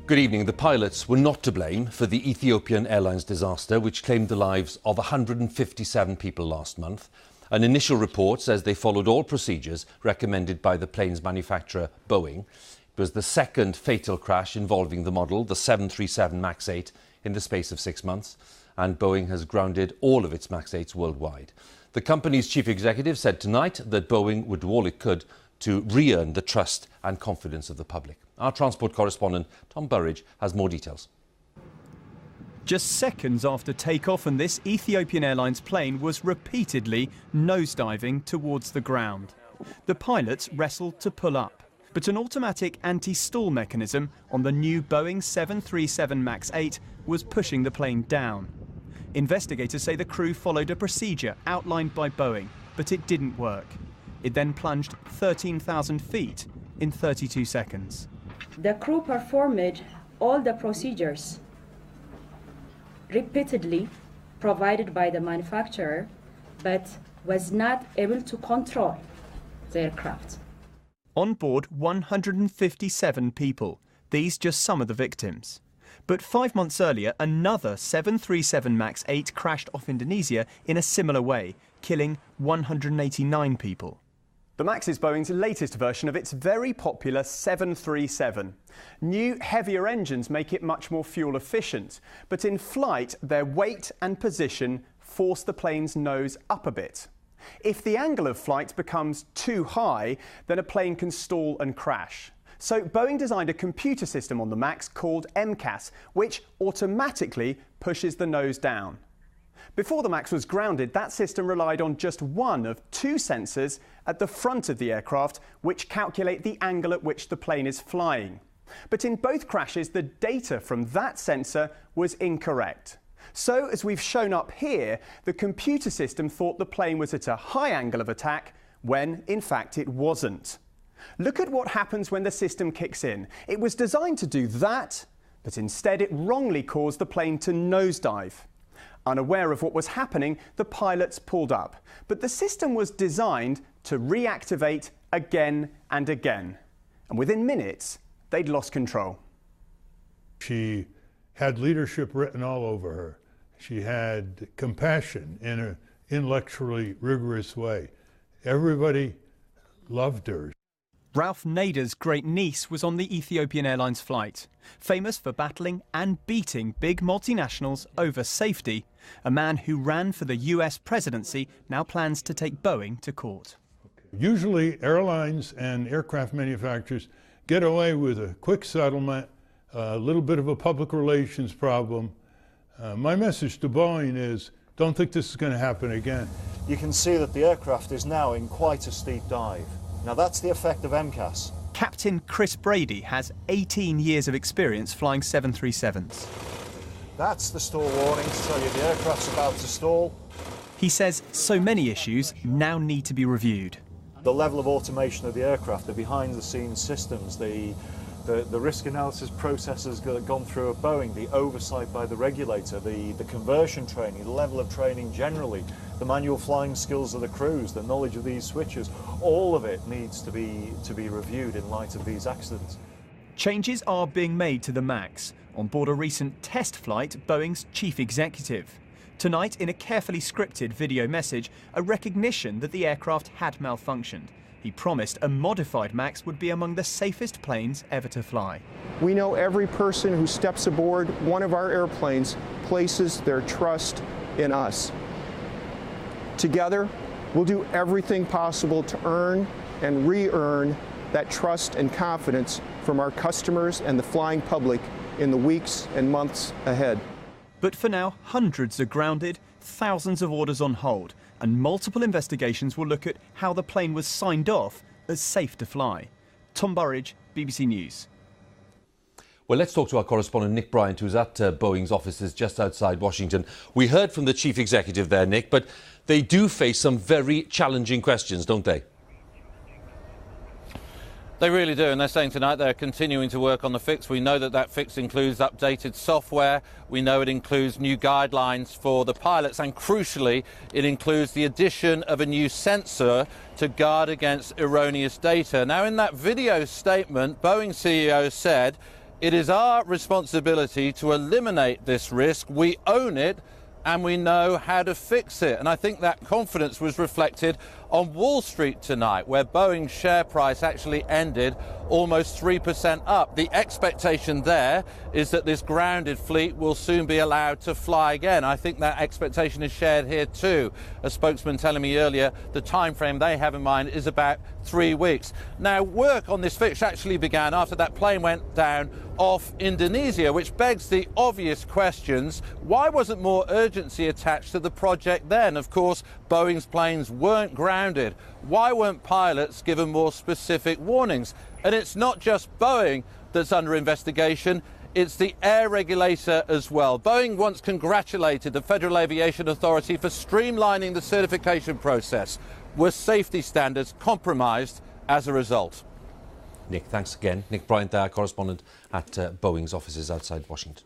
Good evening. The pilots were not to blame for the Ethiopian Airlines disaster, which claimed the lives of 157 people last month. An initial report says they followed all procedures recommended by the plane's manufacturer, Boeing. It was the second fatal crash involving the model, the 737 MAX 8, in the space of 6 months, and Boeing has grounded all of its MAX 8s worldwide. The company's chief executive said tonight that Boeing would do all it could to re-earn the trust and confidence of the public. Our transport correspondent, Tom Burridge, has more details. Just seconds after takeoff, and this Ethiopian Airlines plane was repeatedly nosediving towards the ground. The pilots wrestled to pull up, but an automatic anti-stall mechanism on the new Boeing 737 MAX 8 was pushing the plane down. Investigators say the crew followed a procedure outlined by Boeing, but it didn't work. It then plunged 13,000 feet in 32 seconds. The crew performed all the procedures repeatedly provided by the manufacturer, but was not able to control the aircraft. On board 157 people, these just some of the victims. But 5 months earlier, another 737 MAX 8 crashed off Indonesia in a similar way, killing 189 people. The MAX is Boeing's latest version of its very popular 737. New, heavier engines make it much more fuel efficient, but in flight, their weight and position force the plane's nose up a bit. If the angle of flight becomes too high, then a plane can stall and crash. So Boeing designed a computer system on the MAX called MCAS, which automatically pushes the nose down. Before the MAX was grounded, that system relied on just one of two sensors at the front of the aircraft, which calculate the angle at which the plane is flying. But in both crashes, the data from that sensor was incorrect. So, as we've shown up here, the computer system thought the plane was at a high angle of attack, when in fact it wasn't. Look at what happens when the system kicks in. It was designed to do that, but instead it wrongly caused the plane to nosedive. Unaware of what was happening, the pilots pulled up. But the system was designed to reactivate again and again. And within minutes, they'd lost control. She had leadership written all over her. She had compassion in an intellectually rigorous way. Everybody loved her. Ralph Nader's great niece was on the Ethiopian Airlines flight. Famous for battling and beating big multinationals over safety, a man who ran for the US presidency now plans to take Boeing to court. Usually airlines and aircraft manufacturers get away with a quick settlement, a little bit of a public relations problem. My message to Boeing is, don't think this is going to happen again. You can see that the aircraft is now in quite a steep dive. Now that's the effect of MCAS. Captain Chris Brady has 18 years of experience flying 737s. That's the stall warning to tell you the aircraft's about to stall. He says so many issues now need to be reviewed. The level of automation of the aircraft, the behind-the-scenes systems, the risk analysis processes that have gone through at Boeing, the oversight by the regulator, the conversion training, the level of training generally, the manual flying skills of the crews, the knowledge of these switches, all of it needs to be reviewed in light of these accidents. Changes are being made to the MAX. On board a recent test flight, Boeing's chief executive. Tonight, in a carefully scripted video message, a recognition that the aircraft had malfunctioned. He promised a modified MAX would be among the safest planes ever to fly. We know every person who steps aboard one of our airplanes places their trust in us. Together, we'll do everything possible to earn and re-earn that trust and confidence from our customers and the flying public in the weeks and months ahead. But for now, hundreds are grounded, thousands of orders on hold, and multiple investigations will look at how the plane was signed off as safe to fly. Tom Burridge, BBC News. Well, let's talk to our correspondent Nick Bryant, who's at Boeing's offices just outside Washington. We heard from the chief executive there, Nick, but they do face some very challenging questions, don't they? They really do, and they're saying tonight they're continuing to work on the fix. We know that that fix includes updated software. We know it includes new guidelines for the pilots, and crucially, it includes the addition of a new sensor to guard against erroneous data. Now, in that video statement, Boeing CEO said It is our responsibility to eliminate this risk. We own it and we know how to fix it. And I think that confidence was reflected on Wall Street tonight, where Boeing's share price actually ended almost 3% up. The expectation there is that this grounded fleet will soon be allowed to fly again. I think that expectation is shared here too. A spokesman telling me earlier the time frame they have in mind is about 3 weeks. Now, work on this fix actually began after that plane went down off Indonesia, which begs the obvious questions. Why wasn't more urgency attached to the project then? Of course, Boeing's planes weren't grounded. Why weren't pilots given more specific warnings? And it's not just Boeing that's under investigation, it's the air regulator as well. Boeing once congratulated the Federal Aviation Authority for streamlining the certification process. Were safety standards compromised as a result? Nick, thanks again. Nick Bryant there, correspondent at Boeing's offices outside Washington.